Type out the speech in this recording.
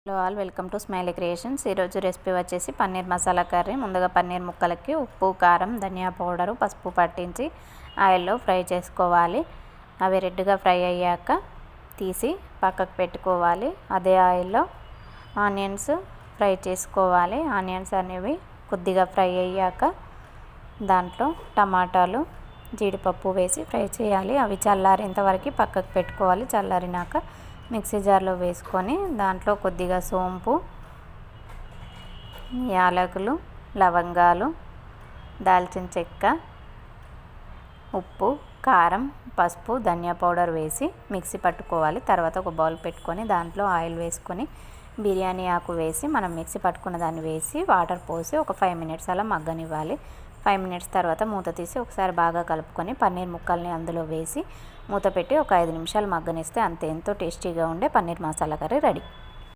Hello all welcome to smiley creations. ఈరోజు recipe వచ్చేసి paneer masala curry. ముందుగా పన్నీర్ ముక్కలకి ఉప్పు, కారం, ధనియా పౌడరు, పసుపు పట్టించి ఆయిల్లో ఫ్రై చేసుకోవాలి. అవి రెడ్గా ఫ్రై అయ్యాక తీసి పక్కకు పెట్టుకోవాలి. అదే ఆయిల్లో ఆనియన్స్ ఫ్రై చేసుకోవాలి. ఆనియన్స్ అనేవి కొద్దిగా ఫ్రై అయ్యాక దాంట్లో టమాటాలు, జీడిపప్పు వేసి ఫ్రై చేయాలి. అవి చల్లారేంత వరకు పక్కకు పెట్టుకోవాలి. చల్లారినాక మిక్సీ జార్లో వేసుకొని దాంట్లో కొద్దిగా సోంపు, యాలకులు, లవంగాలు, దాల్చిన చెక్క, ఉప్పు, కారం, పసుపు, ధనియా పౌడర్ వేసి మిక్సీ పట్టుకోవాలి. తర్వాత ఒక బౌల్ పెట్టుకొని దాంట్లో ఆయిల్ వేసుకొని బిర్యానీ ఆకు వేసి మనం మిక్సీ పట్టుకున్న దాన్ని వేసి వాటర్ పోసి ఒక 5 మినిట్స్ అలా మగ్గనివ్వాలి. 5 మినిట్స్ తర్వాత మూత తీసి ఒకసారి బాగా కలుపుకొని పన్నీర్ ముక్కల్ని అందులో వేసి మూత పెట్టి ఒక 5 నిమిషాలు మగ్గనిస్తే అంతే. ఎంతో టేస్టీగా ఉండే పన్నీర్ మసాలా కర్రీ రెడీ.